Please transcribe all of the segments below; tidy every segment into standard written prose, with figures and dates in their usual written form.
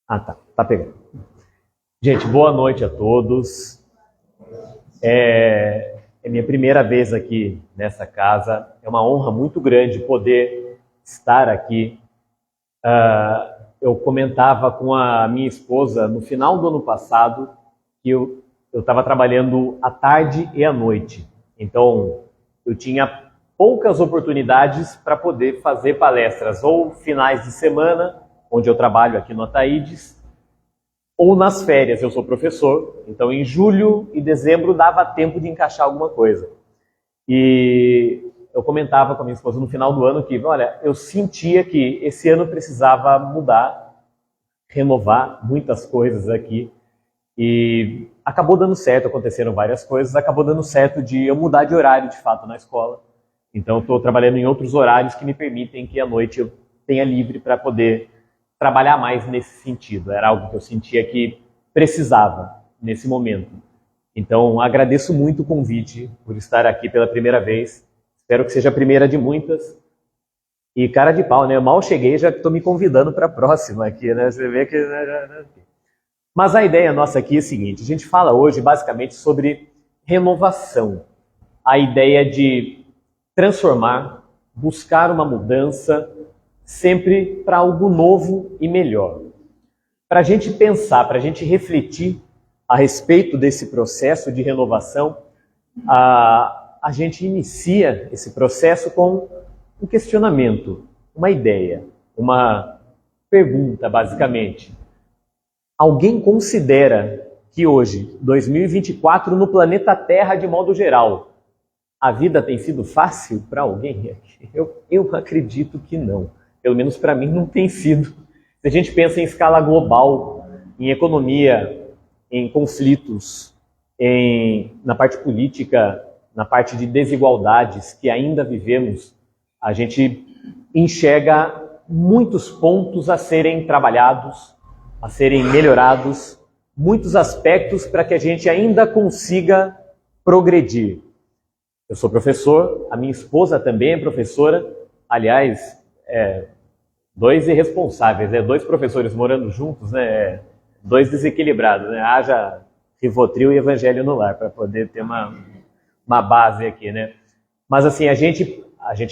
Ah, tá. Tá pegando. Gente, boa noite a todos. É minha primeira vez aqui nessa casa. É uma honra muito grande poder estar aqui. Eu comentava com a minha esposa no final do ano passado que eu estava trabalhando à tarde e à noite. Então, eu tinha poucas oportunidades para poder fazer palestras, ou finais de semana, onde eu trabalho aqui no Ataídes, ou nas férias. Eu sou professor, então em julho e dezembro dava tempo de encaixar alguma coisa. E eu comentava com a minha esposa no final do ano que, olha, eu sentia que esse ano precisava mudar, renovar muitas coisas aqui. E acabou dando certo, aconteceram várias coisas, acabou dando certo de eu mudar de horário de fato na escola. Então estou trabalhando em outros horários que me permitem que à noite eu tenha livre para poder trabalhar mais nesse sentido. Era algo que eu sentia que precisava nesse momento. Então agradeço muito o convite por estar aqui pela primeira vez. Espero que seja a primeira de muitas. E cara de pau, né? Eu mal cheguei, já estou me convidando para a próxima aqui, né? Você vê que... Mas a ideia nossa aqui é a seguinte: a gente fala hoje basicamente sobre renovação. A ideia de transformar, buscar uma mudança, sempre para algo novo e melhor. Para a gente pensar, para a gente refletir a respeito desse processo de renovação, a gente inicia esse processo com um questionamento, uma ideia, uma pergunta, basicamente. Alguém considera que hoje, 2024, no planeta Terra, de modo geral, a vida tem sido fácil para alguém? Eu acredito que não. Pelo menos para mim não tem sido. Se a gente pensa em escala global, em economia, em conflitos, na parte política, na parte de desigualdades que ainda vivemos, a gente enxerga muitos pontos a serem trabalhados, a serem melhorados, muitos aspectos para que a gente ainda consiga progredir. Eu sou professor, a minha esposa também é professora, aliás, dois irresponsáveis, né? Dois professores morando juntos, né? Dois desequilibrados, né? Haja Rivotril e Evangelho no lar, para poder ter uma base aqui, né? Mas assim, a gente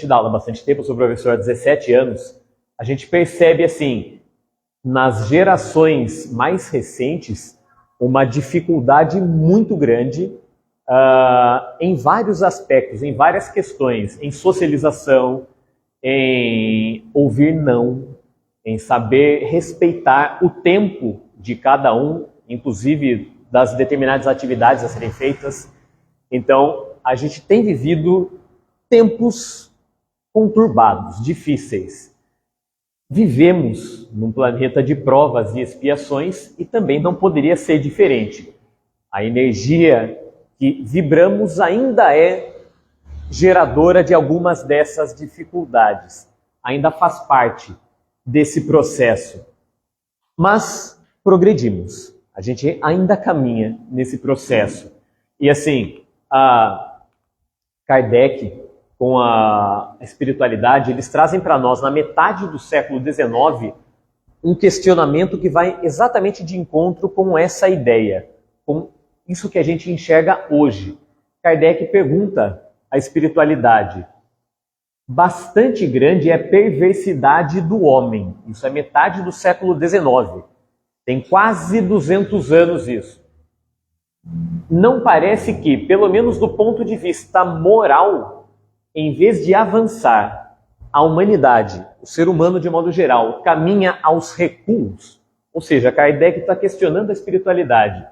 dá aula há bastante tempo, eu sou professor há 17 anos, a gente percebe assim, nas gerações mais recentes, uma dificuldade muito grande em vários aspectos, em várias questões, em socialização, em ouvir não, em saber respeitar o tempo de cada um, inclusive das determinadas atividades a serem feitas. Então, a gente tem vivido tempos conturbados, difíceis. Vivemos num planeta de provas e expiações e também não poderia ser diferente. A energia que vibramos ainda é geradora de algumas dessas dificuldades. Ainda faz parte desse processo. Mas progredimos. A gente ainda caminha nesse processo. E assim, Kardec, com a espiritualidade, eles trazem para nós, na metade do século XIX, um questionamento que vai exatamente de encontro com essa ideia, com isso que a gente enxerga hoje. Kardec pergunta à espiritualidade: bastante grande é a perversidade do homem. Isso é metade do século XIX. Tem quase 200 anos isso. Não parece que, pelo menos do ponto de vista moral, em vez de avançar, a humanidade, o ser humano de modo geral, caminha aos recuos? Ou seja, Kardec está questionando a espiritualidade.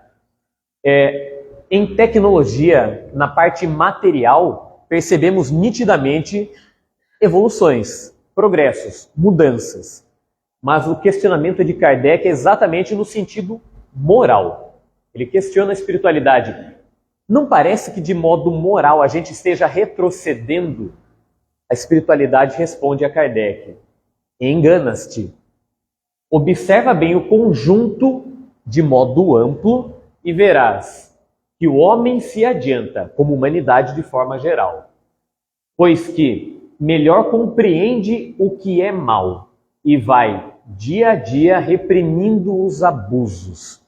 Em tecnologia, na parte material, percebemos nitidamente evoluções, progressos, mudanças. Mas o questionamento de Kardec é exatamente no sentido moral. Ele questiona a espiritualidade. Não parece que de modo moral a gente esteja retrocedendo? A espiritualidade responde a Kardec: enganas-te. Observa bem o conjunto de modo amplo e verás que o homem se adianta como humanidade de forma geral, pois que melhor compreende o que é mal e vai dia a dia reprimindo os abusos.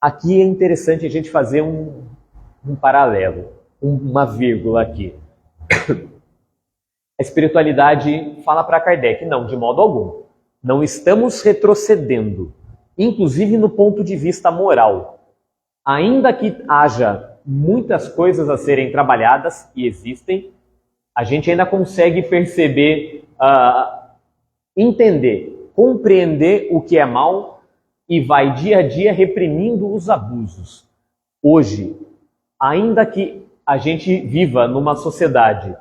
Aqui é interessante a gente fazer um paralelo, uma vírgula aqui. A espiritualidade fala para Kardec, não, de modo algum. Não estamos retrocedendo, inclusive no ponto de vista moral. Ainda que haja muitas coisas a serem trabalhadas, e existem, a gente ainda consegue perceber, entender, compreender o que é mal e vai dia a dia reprimindo os abusos. Hoje, ainda que a gente viva numa sociedade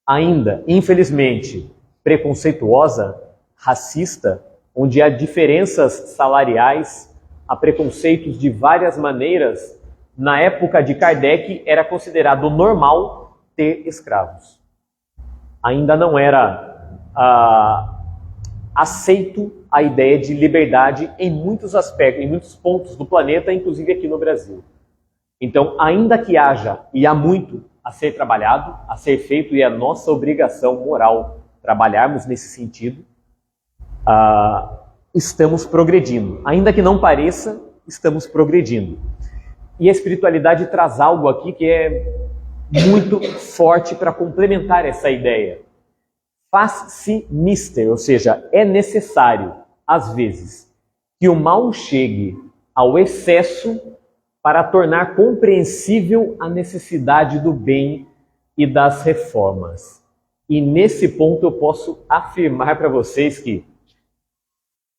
ainda, infelizmente, preconceituosa, racista, onde há diferenças salariais, há preconceitos de várias maneiras, na época de Kardec era considerado normal ter escravos. Ainda não era aceito a ideia de liberdade em muitos aspectos, em muitos pontos do planeta, inclusive aqui no Brasil. Então, ainda que haja, e há muito a ser trabalhado, a ser feito, e é nossa obrigação moral trabalharmos nesse sentido, estamos progredindo. Ainda que não pareça, estamos progredindo. E a espiritualidade traz algo aqui que é muito forte para complementar essa ideia. Faz-se mister, ou seja, é necessário, às vezes, que o mal chegue ao excesso para tornar compreensível a necessidade do bem e das reformas. E nesse ponto eu posso afirmar para vocês que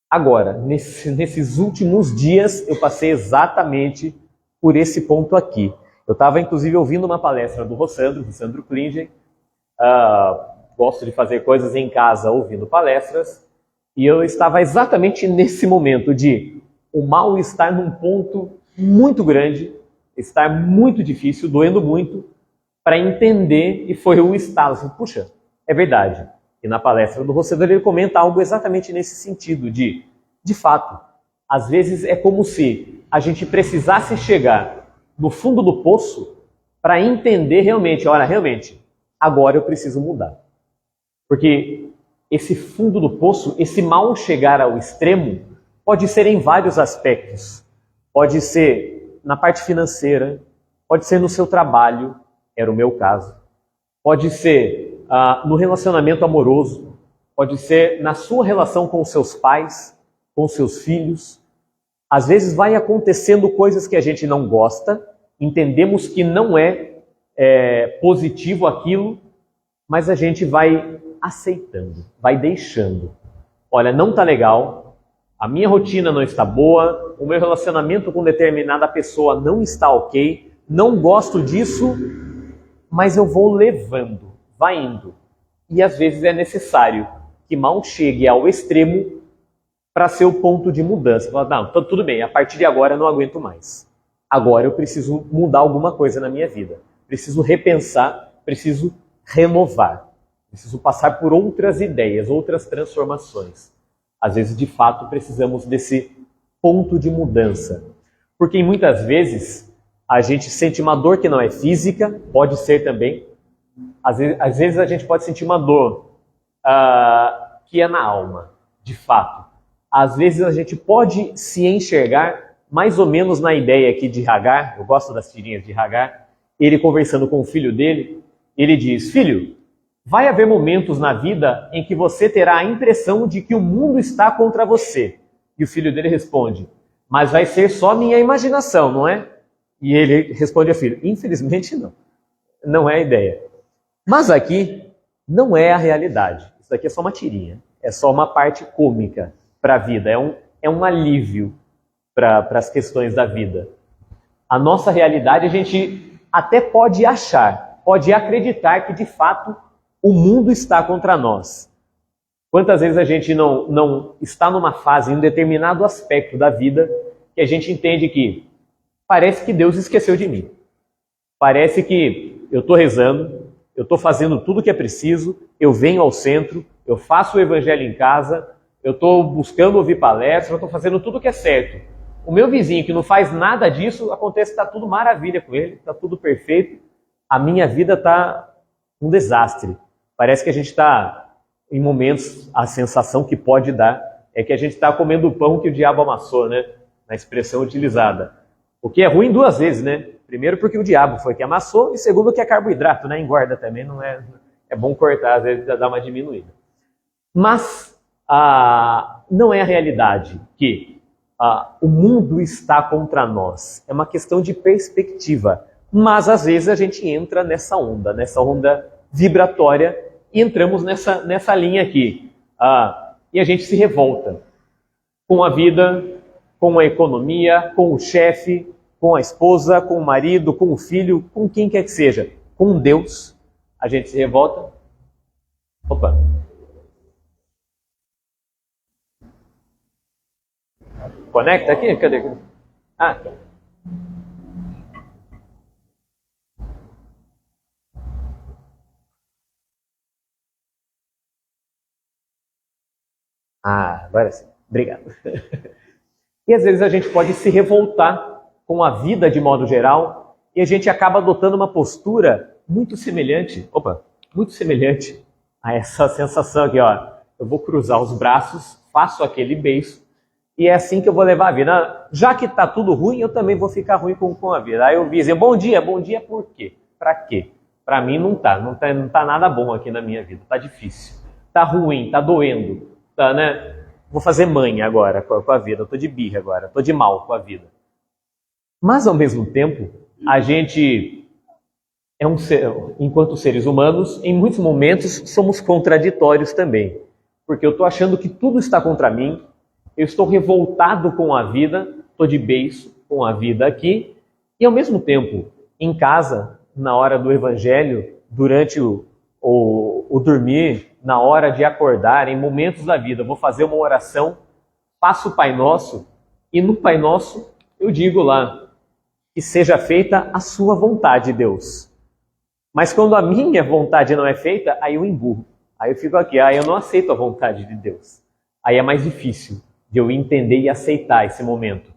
agora, nesses últimos dias, eu passei exatamente por esse ponto aqui. Eu estava, inclusive, ouvindo uma palestra do Rossandro Klinger. Gosto de fazer coisas em casa ouvindo palestras. E eu estava exatamente nesse momento de o mal estar num ponto muito grande, estar muito difícil, doendo muito, para entender, e foi o estalo. Assim, puxa, é verdade. E na palestra do Rossandro ele comenta algo exatamente nesse sentido, de fato, às vezes é como se a gente precisasse chegar no fundo do poço para entender realmente, olha, realmente, agora eu preciso mudar. Porque esse fundo do poço, esse mal chegar ao extremo, pode ser em vários aspectos. Pode ser na parte financeira, pode ser no seu trabalho, era o meu caso. Pode ser no relacionamento amoroso, pode ser na sua relação com os seus pais, com os seus filhos. Às vezes vai acontecendo coisas que a gente não gosta, entendemos que não é positivo aquilo, mas a gente vai aceitando, vai deixando. Olha, não está legal, a minha rotina não está boa, o meu relacionamento com determinada pessoa não está ok, não gosto disso, mas eu vou levando, vai indo. E às vezes é necessário que mal chegue ao extremo para ser o ponto de mudança. Fala, não, tudo bem, a partir de agora eu não aguento mais. Agora eu preciso mudar alguma coisa na minha vida. Preciso repensar, preciso renovar. Preciso passar por outras ideias, outras transformações. Às vezes, de fato, precisamos desse ponto de mudança. Porque muitas vezes a gente sente uma dor que não é física, pode ser também. Às vezes a gente pode sentir uma dor que é na alma, de fato. Às vezes a gente pode se enxergar mais ou menos na ideia aqui de Hagar, eu gosto das tirinhas de Hagar, ele conversando com o filho dele, ele diz, filho, vai haver momentos na vida em que você terá a impressão de que o mundo está contra você. E o filho dele responde, mas vai ser só minha imaginação, não é? E ele responde ao filho, infelizmente não, não é a ideia. Mas aqui não é a realidade, isso daqui é só uma tirinha, é só uma parte cômica para a vida, é um alívio para as questões da vida. A nossa realidade a gente até pode achar, pode acreditar que de fato o mundo está contra nós. Quantas vezes a gente não está numa fase, em um determinado aspecto da vida, que a gente entende que parece que Deus esqueceu de mim. Parece que eu estou rezando, eu estou fazendo tudo o que é preciso, eu venho ao centro, eu faço o evangelho em casa, eu estou buscando ouvir palestras, eu estou fazendo tudo o que é certo. O meu vizinho que não faz nada disso, acontece que está tudo maravilha com ele, está tudo perfeito. A minha vida está um desastre. Parece que a gente está, em momentos, a sensação que pode dar é que a gente está comendo o pão que o diabo amassou, né? Na expressão utilizada. O que é ruim duas vezes, né? Primeiro porque o diabo foi que amassou, e segundo que é carboidrato, né? Engorda também, não é... É bom cortar, às vezes dá uma diminuída. Mas não é a realidade que o mundo está contra nós. É uma questão de perspectiva. Mas às vezes a gente entra nessa onda vibratória, e entramos nessa linha aqui. E a gente se revolta com a vida, com a economia, com o chefe, com a esposa, com o marido, com o filho, com quem quer que seja. Com Deus, a gente se revolta. Opa! Conecta aqui? Cadê? Tá. Agora sim. Obrigado. E às vezes a gente pode se revoltar com a vida de modo geral, e a gente acaba adotando uma postura muito semelhante a essa sensação aqui, ó. Eu vou cruzar os braços, faço aquele beiço, e é assim que eu vou levar a vida. Já que está tudo ruim, eu também vou ficar ruim com a vida. Aí eu dizia, bom dia por quê? Para quê? Para mim não tá nada bom aqui na minha vida, tá difícil, tá ruim, tá doendo, tá, né? Vou fazer manha agora com a vida, eu tô de birra agora, tô de mal com a vida. Mas ao mesmo tempo, a gente é um ser, enquanto seres humanos, em muitos momentos somos contraditórios também. Porque eu estou achando que tudo está contra mim, eu estou revoltado com a vida, estou de beiço com a vida aqui, e ao mesmo tempo, em casa, na hora do evangelho, durante o dormir, na hora de acordar, em momentos da vida, eu vou fazer uma oração, faço o Pai Nosso, e no Pai Nosso eu digo lá, que seja feita a sua vontade, Deus. Mas quando a minha vontade não é feita, aí eu emburro. Aí eu fico aqui, eu não aceito a vontade de Deus. Aí é mais difícil de eu entender e aceitar esse momento.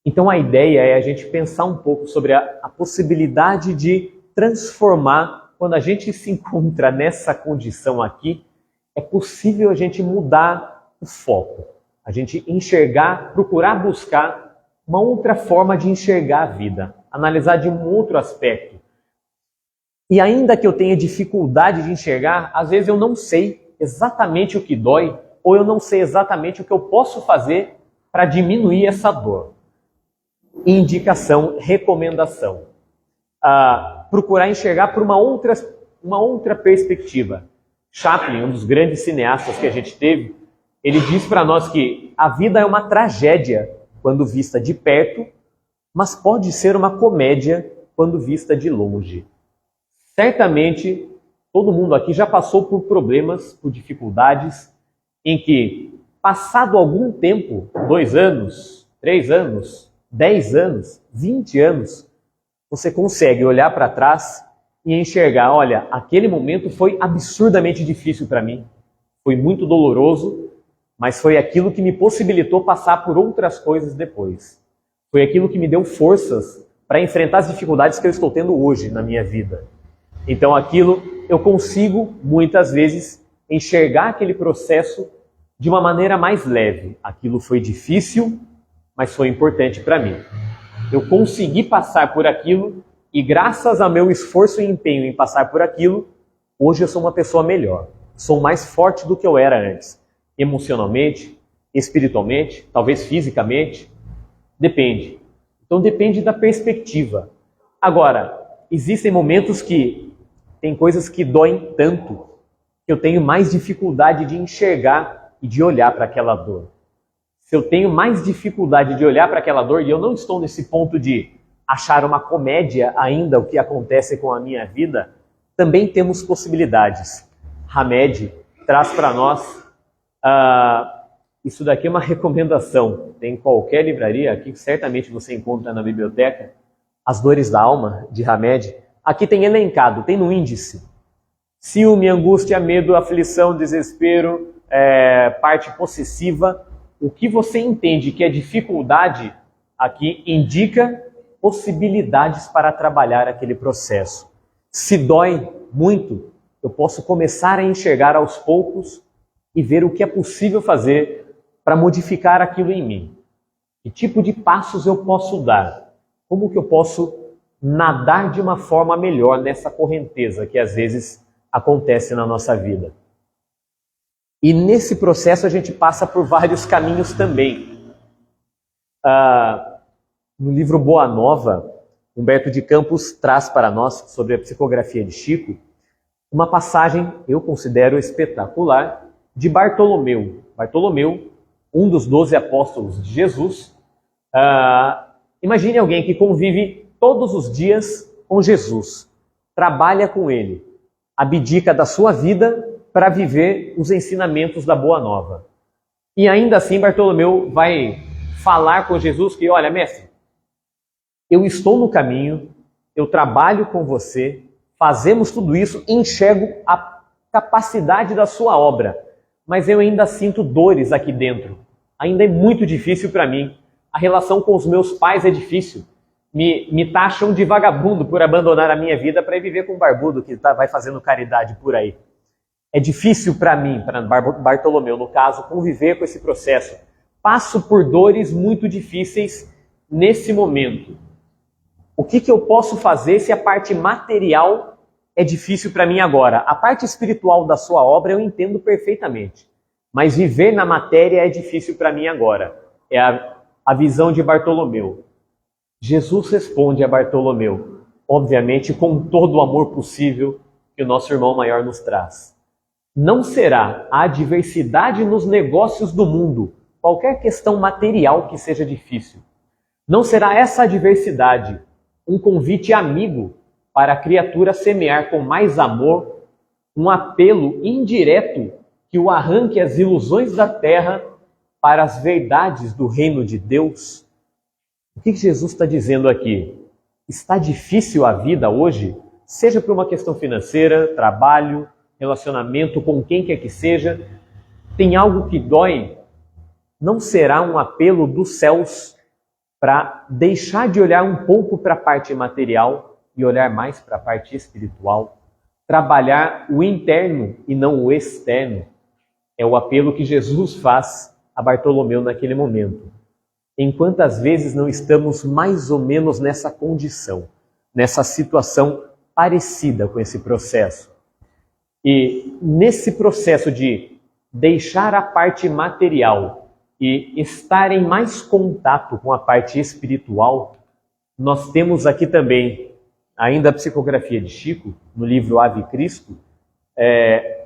Então a ideia é a gente pensar um pouco sobre a possibilidade de transformar, quando a gente se encontra nessa condição aqui, é possível a gente mudar o foco. A gente enxergar, procurar buscar uma outra forma de enxergar a vida, analisar de um outro aspecto. E ainda que eu tenha dificuldade de enxergar, às vezes eu não sei exatamente o que dói, ou eu não sei exatamente o que eu posso fazer para diminuir essa dor. Indicação, recomendação. Procurar enxergar por uma outra perspectiva. Chaplin, um dos grandes cineastas que a gente teve, ele diz para nós que a vida é uma tragédia quando vista de perto, mas pode ser uma comédia quando vista de longe. Certamente, todo mundo aqui já passou por problemas, por dificuldades, em que, passado algum tempo, 2 anos, 3 anos, 10 anos, 20 anos, você consegue olhar para trás e enxergar, olha, aquele momento foi absurdamente difícil para mim, foi muito doloroso, mas foi aquilo que me possibilitou passar por outras coisas depois. Foi aquilo que me deu forças para enfrentar as dificuldades que eu estou tendo hoje na minha vida. Então aquilo, eu consigo, muitas vezes, enxergar aquele processo de uma maneira mais leve. Aquilo foi difícil, mas foi importante para mim. Eu consegui passar por aquilo e graças ao meu esforço e empenho em passar por aquilo, hoje eu sou uma pessoa melhor. Sou mais forte do que eu era antes. Emocionalmente, espiritualmente, talvez fisicamente. Depende. Então depende da perspectiva. Agora, existem momentos que tem coisas que doem tanto que eu tenho mais dificuldade de enxergar e de olhar para aquela dor. Se eu tenho mais dificuldade de olhar para aquela dor, e eu não estou nesse ponto de achar uma comédia ainda o que acontece com a minha vida, também temos possibilidades. Hamed traz para nós, isso daqui é uma recomendação, tem em qualquer livraria, aqui certamente você encontra na biblioteca, As Dores da Alma, de Hamed. Aqui tem elencado, tem no índice, ciúme, angústia, medo, aflição, desespero, parte possessiva. O que você entende que é dificuldade, aqui indica possibilidades para trabalhar aquele processo. Se dói muito, eu posso começar a enxergar aos poucos e ver o que é possível fazer para modificar aquilo em mim? Que tipo de passos eu posso dar? Como que eu posso nadar de uma forma melhor nessa correnteza que às vezes acontece na nossa vida? E nesse processo a gente passa por vários caminhos também. No livro Boa Nova, Humberto de Campos traz para nós, sobre a psicografia de Chico, uma passagem, eu considero espetacular, de Bartolomeu. Bartolomeu, um dos 12 apóstolos de Jesus. Imagine alguém que convive todos os dias com Jesus, trabalha com ele, abdica da sua vida para viver os ensinamentos da Boa Nova. E ainda assim Bartolomeu vai falar com Jesus que, olha, mestre, eu estou no caminho, eu trabalho com você, fazemos tudo isso, enxergo a capacidade da sua obra, mas eu ainda sinto dores aqui dentro. Ainda é muito difícil para mim. A relação com os meus pais é difícil. Me taxam de vagabundo por abandonar a minha vida para ir viver com um barbudo que vai fazendo caridade por aí. É difícil para mim, para Bartolomeu, no caso, conviver com esse processo. Passo por dores muito difíceis nesse momento. O que eu posso fazer se a parte material é difícil para mim agora? A parte espiritual da sua obra eu entendo perfeitamente. Mas viver na matéria é difícil para mim agora. É a visão de Bartolomeu. Jesus responde a Bartolomeu, obviamente com todo o amor possível que o nosso irmão maior nos traz. Não será a adversidade nos negócios do mundo, qualquer questão material que seja difícil. Não será essa adversidade um convite amigo para a criatura semear com mais amor um apelo indireto que o arranque as ilusões da terra para as verdades do reino de Deus? O que Jesus está dizendo aqui? Está difícil a vida hoje? Seja por uma questão financeira, trabalho, relacionamento com quem quer que seja, tem algo que dói? Não será um apelo dos céus para deixar de olhar um pouco para a parte material e olhar mais para a parte espiritual? Trabalhar o interno e não o externo. É o apelo que Jesus faz a Bartolomeu naquele momento. Em quantas vezes não estamos mais ou menos nessa condição, nessa situação parecida com esse processo? E nesse processo de deixar a parte material e estar em mais contato com a parte espiritual, nós temos aqui também, ainda a psicografia de Chico, no livro Ave Cristo,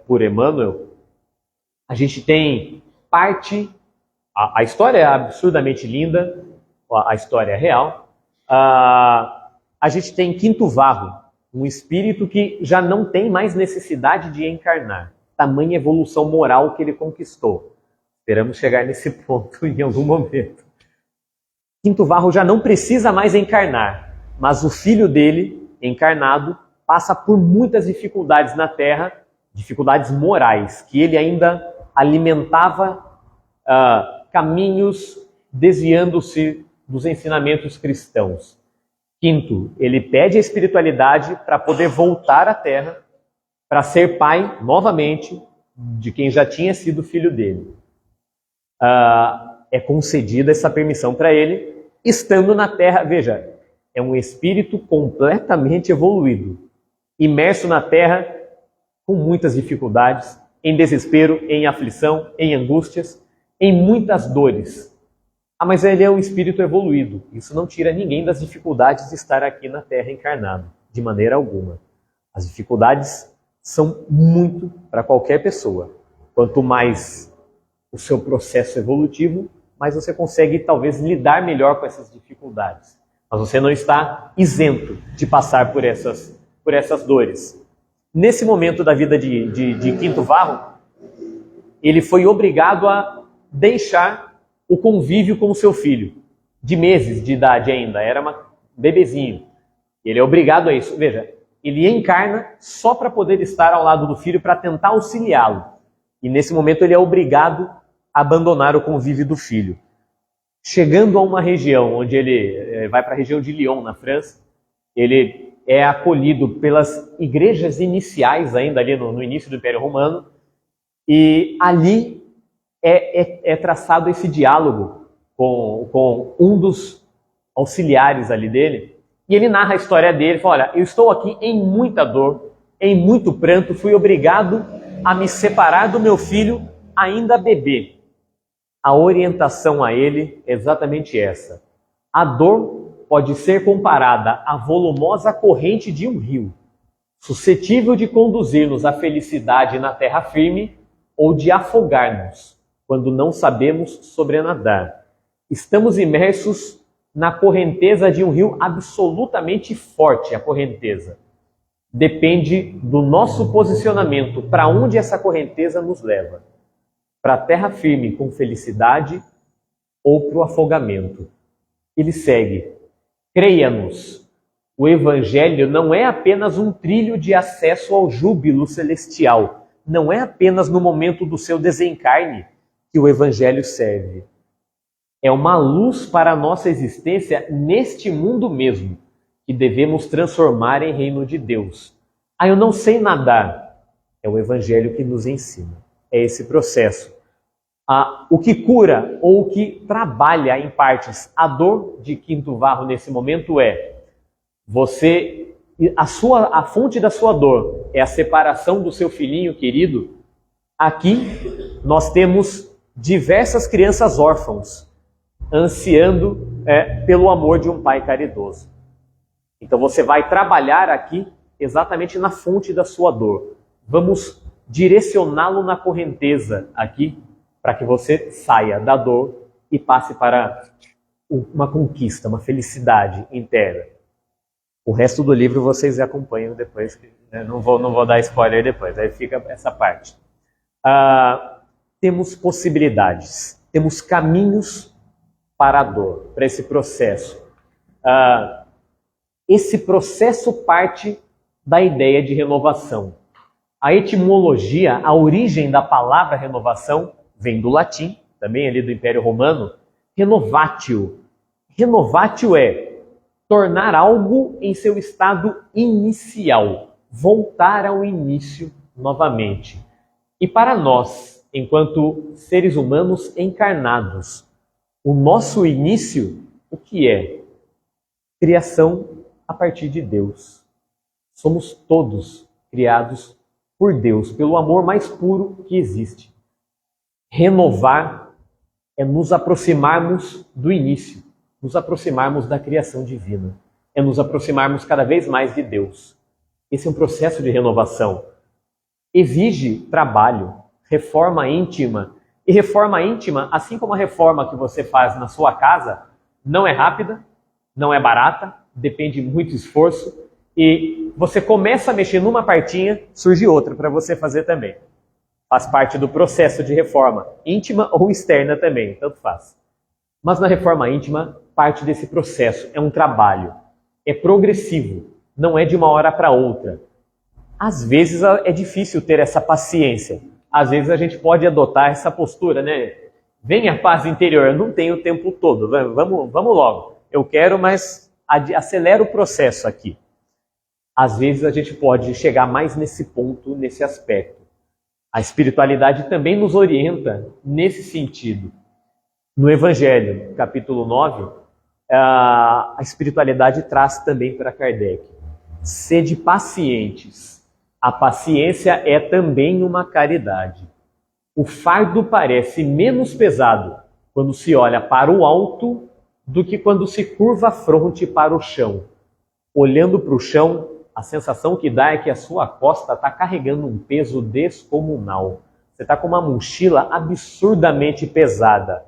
por Emmanuel, a gente tem parte, a história é absurdamente linda, a história é real, a gente tem Quinto Varro, um espírito que já não tem mais necessidade de encarnar, tamanha evolução moral que ele conquistou. Esperamos chegar nesse ponto em algum momento. Quinto Varro já não precisa mais encarnar, mas o filho dele, encarnado, passa por muitas dificuldades na Terra, dificuldades morais, que ele ainda alimentava caminhos desviando-se dos ensinamentos cristãos. Quinto, ele pede a espiritualidade para poder voltar à Terra, para ser pai, novamente, de quem já tinha sido filho dele. É concedida essa permissão para ele, estando na Terra. Veja, é um espírito completamente evoluído, imerso na Terra, com muitas dificuldades, em desespero, em aflição, em angústias, em muitas dores. Mas ele é um espírito evoluído. Isso não tira ninguém das dificuldades de estar aqui na Terra encarnado, de maneira alguma. As dificuldades são muito para qualquer pessoa. Quanto mais o seu processo evolutivo, mais você consegue talvez lidar melhor com essas dificuldades. Mas você não está isento de passar por essas dores. Nesse momento da vida de Quinto Varro, ele foi obrigado a deixar o convívio com o seu filho, de meses de idade ainda, era um bebezinho. Ele é obrigado a isso. Veja, ele encarna só para poder estar ao lado do filho, para tentar auxiliá-lo. E nesse momento ele é obrigado a abandonar o convívio do filho. Chegando a uma região onde ele vai para a região de Lyon, na França, ele é acolhido pelas igrejas iniciais, ainda ali no início do Império Romano, e ali é traçado esse diálogo com um dos auxiliares ali dele, e ele narra a história dele, fala, olha, eu estou aqui em muita dor, em muito pranto, fui obrigado a me separar do meu filho ainda bebê. A orientação a ele é exatamente essa. A dor pode ser comparada à volumosa corrente de um rio, suscetível de conduzir-nos à felicidade na terra firme ou de afogar-nos quando não sabemos sobrenadar. Estamos imersos na correnteza de um rio absolutamente forte, a correnteza. Depende do nosso posicionamento, para onde essa correnteza nos leva. Para a terra firme com felicidade ou para o afogamento. Ele segue. Creia-nos, o Evangelho não é apenas um trilho de acesso ao júbilo celestial. Não é apenas no momento do seu desencarne que o Evangelho serve. É uma luz para a nossa existência neste mundo mesmo, que devemos transformar em reino de Deus. Ah, eu não sei nadar. É o Evangelho que nos ensina. É esse processo. O que cura ou o que trabalha em partes a dor de Quinto Varro nesse momento é a fonte da sua dor é a separação do seu filhinho querido. Aqui nós temos diversas crianças órfãos ansiando pelo amor de um pai caridoso. Então você vai trabalhar aqui exatamente na fonte da sua dor. Vamos direcioná-lo na correnteza aqui, para que você saia da dor e passe para uma conquista, uma felicidade interna. O resto do livro vocês acompanham depois, né? Não vou dar spoiler depois, aí fica essa parte. Temos possibilidades, temos caminhos para a dor, para esse processo. Esse processo parte da ideia de renovação. A etimologia, a origem da palavra renovação, vem do latim, também ali do Império Romano, renovatio. Renovatio é tornar algo em seu estado inicial, voltar ao início novamente. E para nós, enquanto seres humanos encarnados, o nosso início, o que é? Criação a partir de Deus. Somos todos criados por Deus, pelo amor mais puro que existe. Renovar é nos aproximarmos do início, nos aproximarmos da criação divina, é nos aproximarmos cada vez mais de Deus. Esse é um processo de renovação. Exige trabalho, reforma íntima. E reforma íntima, assim como a reforma que você faz na sua casa, não é rápida, não é barata, depende de muito esforço. E você começa a mexer numa partinha, surge outra para você fazer também. Faz parte do processo de reforma, íntima ou externa também, tanto faz. Mas na reforma íntima, parte desse processo é um trabalho, é progressivo, não é de uma hora para outra. Às vezes é difícil ter essa paciência, às vezes a gente pode adotar essa postura, né? Vem a paz interior, eu não tenho o tempo todo, vamos logo. Eu quero, mas acelera o processo aqui. Às vezes a gente pode chegar mais nesse ponto, nesse aspecto. A espiritualidade também nos orienta nesse sentido. No Evangelho, capítulo 9, a espiritualidade traz também para Kardec. Sede pacientes. A paciência é também uma caridade. O fardo parece menos pesado quando se olha para o alto do que quando se curva a fronte para o chão. Olhando para o chão, a sensação que dá é que a sua costa está carregando um peso descomunal. Você está com uma mochila absurdamente pesada.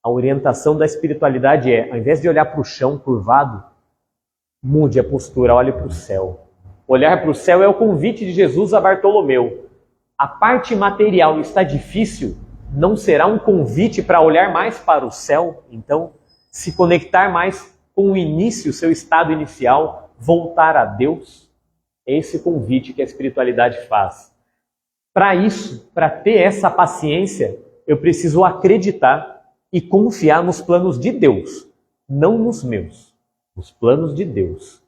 A orientação da espiritualidade é, ao invés de olhar para o chão curvado, mude a postura, olhe para o céu. Olhar para o céu é o convite de Jesus a Bartolomeu. A parte material está difícil, não será um convite para olhar mais para o céu? Então, se conectar mais com o início, seu estado inicial, voltar a Deus, é esse convite que a espiritualidade faz. Para isso, para ter essa paciência, eu preciso acreditar e confiar nos planos de Deus, não nos meus, nos planos de Deus.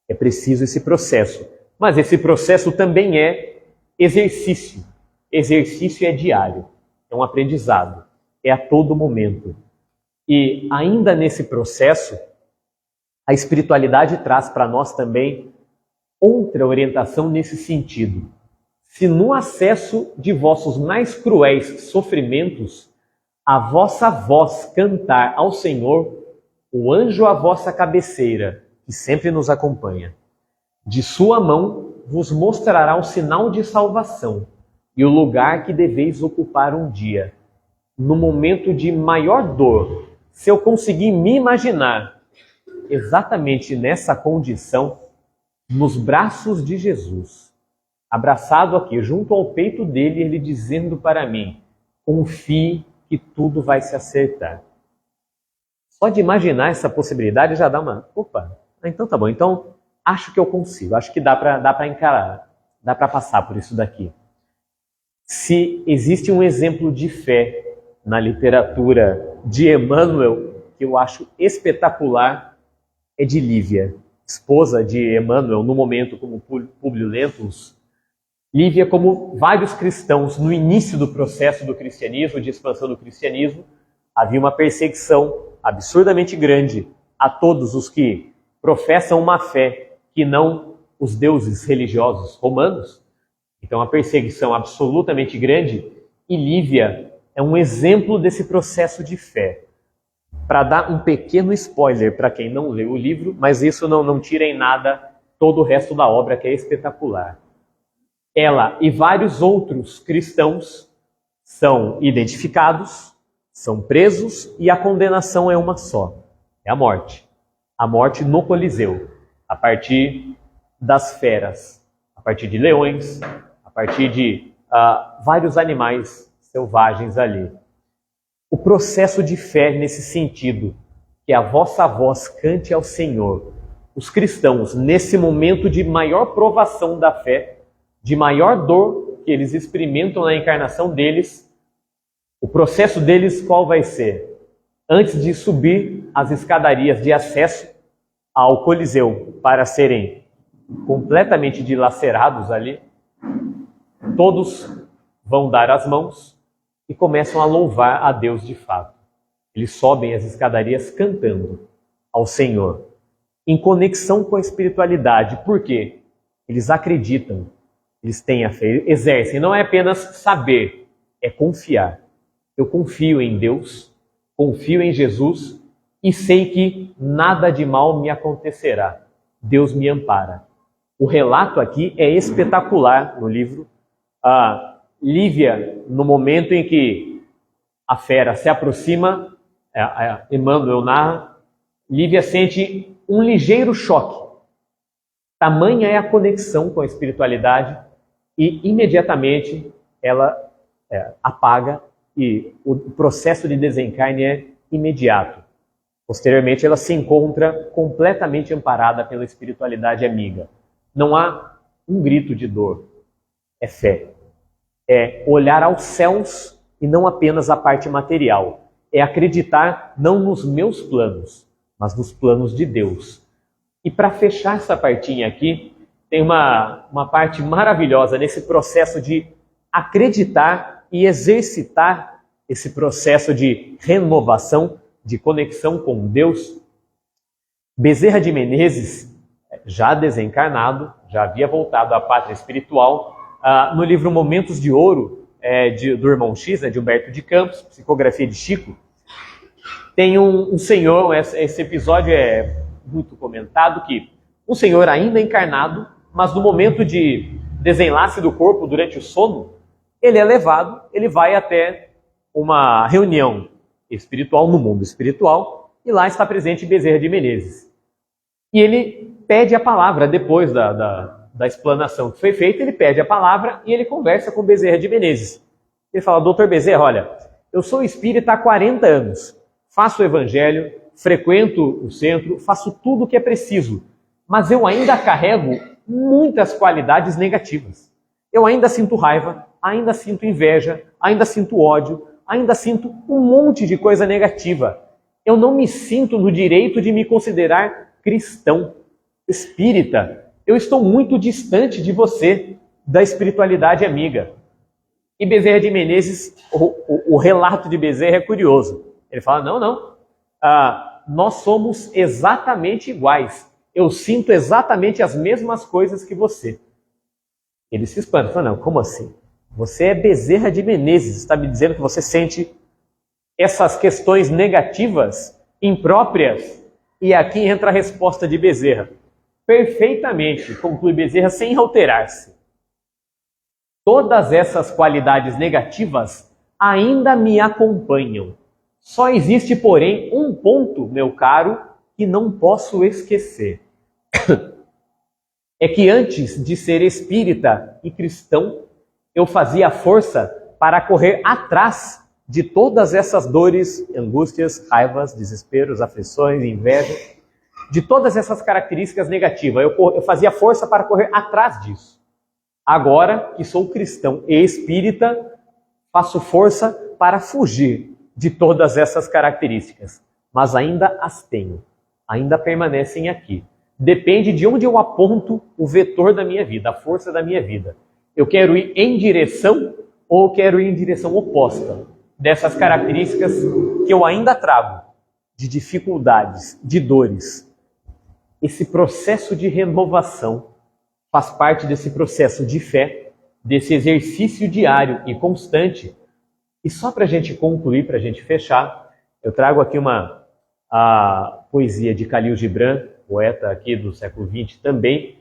É preciso esse processo, mas esse processo também é exercício. Exercício é diário, é um aprendizado, é a todo momento. E ainda nesse processo, a espiritualidade traz para nós também outra orientação nesse sentido. Se no acesso de vossos mais cruéis sofrimentos, a vossa voz cantar ao Senhor, o anjo à vossa cabeceira, que sempre nos acompanha, de sua mão vos mostrará o sinal de salvação e o lugar que deveis ocupar um dia. No momento de maior dor, se eu conseguir me imaginar exatamente nessa condição, nos braços de Jesus, abraçado aqui, junto ao peito dele, ele dizendo para mim, confie que tudo vai se acertar. Só de imaginar essa possibilidade já dá uma... Opa, então tá bom, então acho que eu consigo, acho que dá para encarar, dá para passar por isso daqui. Se existe um exemplo de fé na literatura de Emmanuel, que eu acho espetacular, é de Lívia, esposa de Emmanuel, no momento como Públio Lentulus. Lívia, como vários cristãos, no início do processo do cristianismo, de expansão do cristianismo, havia uma perseguição absurdamente grande a todos os que professam uma fé que não os deuses religiosos romanos. Então, a perseguição absolutamente grande, e Lívia é um exemplo desse processo de fé. Para dar um pequeno spoiler para quem não leu o livro, mas isso não tira em nada todo o resto da obra, que é espetacular. Ela e vários outros cristãos são identificados, são presos, e a condenação é uma só, é a morte. A morte no Coliseu, a partir das feras, a partir de leões, a partir de vários animais selvagens ali. O processo de fé nesse sentido, que a vossa voz cante ao Senhor. Os cristãos, nesse momento de maior provação da fé, de maior dor que eles experimentam na encarnação deles, o processo deles qual vai ser? Antes de subir as escadarias de acesso ao Coliseu para serem completamente dilacerados ali, todos vão dar as mãos e começam a louvar a Deus de fato. Eles sobem as escadarias cantando ao Senhor, em conexão com a espiritualidade. Por quê? Eles acreditam, eles têm a fé, exercem. Não é apenas saber, é confiar. Eu confio em Deus, confio em Jesus e sei que nada de mal me acontecerá. Deus me ampara. O relato aqui é espetacular no livro. Lívia, no momento em que a fera se aproxima, Emmanuel narra, Lívia sente um ligeiro choque. Tamanha é a conexão com a espiritualidade e imediatamente ela apaga e o processo de desencarne é imediato. Posteriormente ela se encontra completamente amparada pela espiritualidade amiga. Não há um grito de dor, é fé. É olhar aos céus e não apenas a parte material. É acreditar não nos meus planos, mas nos planos de Deus. E para fechar essa partinha aqui, tem uma parte maravilhosa nesse processo de acreditar e exercitar esse processo de renovação, de conexão com Deus. Bezerra de Menezes, já desencarnado, já havia voltado à pátria espiritual, no livro Momentos de Ouro, do Irmão X, de Humberto de Campos, psicografia de Chico, tem um senhor, esse episódio é muito comentado, que um senhor ainda encarnado, mas no momento de desenlace do corpo, durante o sono, ele é levado, ele vai até uma reunião espiritual, no mundo espiritual, e lá está presente Bezerra de Menezes. E ele pede a palavra, depois da explanação que foi feita, ele pede a palavra e ele conversa com Bezerra de Menezes. Ele fala: doutor Bezerra, olha, eu sou espírita há 40 anos, faço o evangelho, frequento o centro, faço tudo o que é preciso, mas eu ainda carrego muitas qualidades negativas. Eu ainda sinto raiva, ainda sinto inveja, ainda sinto ódio, ainda sinto um monte de coisa negativa. Eu não me sinto no direito de me considerar cristão, espírita. Eu estou muito distante de você, da espiritualidade amiga. E Bezerra de Menezes, o relato de Bezerra é curioso. Ele fala, não, nós somos exatamente iguais. Eu sinto exatamente as mesmas coisas que você. Ele se espanta, fala, não, como assim? Você é Bezerra de Menezes, está me dizendo que você sente essas questões negativas, impróprias? E aqui entra a resposta de Bezerra. Perfeitamente, conclui Bezerra, sem alterar-se. Todas essas qualidades negativas ainda me acompanham. Só existe, porém, um ponto, meu caro, que não posso esquecer. É que antes de ser espírita e cristão, eu fazia força para correr atrás de todas essas dores, angústias, raivas, desesperos, aflições, inveja, de todas essas características negativas. Eu fazia força para correr atrás disso. Agora que sou cristão e espírita, faço força para fugir de todas essas características. Mas ainda as tenho, ainda permanecem aqui. Depende de onde eu aponto o vetor da minha vida, a força da minha vida. Eu quero ir em direção ou quero ir em direção oposta dessas características que eu ainda trago, de dificuldades, de dores. Esse processo de renovação faz parte desse processo de fé, desse exercício diário e constante. E só para a gente concluir, para a gente fechar, eu trago aqui a poesia de Khalil Gibran, poeta aqui do século XX, também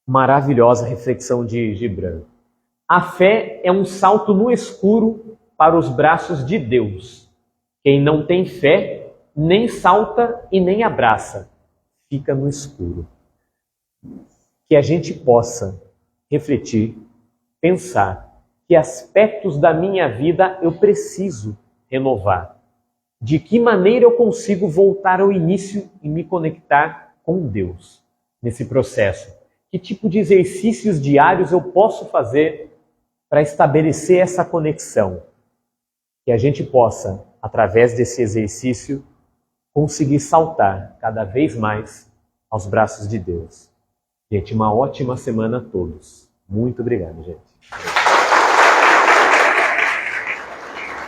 maravilhosa reflexão de Gibran. A fé é um salto no escuro para os braços de Deus. Quem não tem fé, nem salta e nem abraça, fica no escuro. Que a gente possa refletir, pensar que aspectos da minha vida eu preciso renovar. De que maneira eu consigo voltar ao início e me conectar com Deus nesse processo? Que tipo de exercícios diários eu posso fazer para estabelecer essa conexão? Que a gente possa, através desse exercício, conseguir saltar cada vez mais aos braços de Deus. Gente, uma ótima semana a todos. Muito obrigado, gente.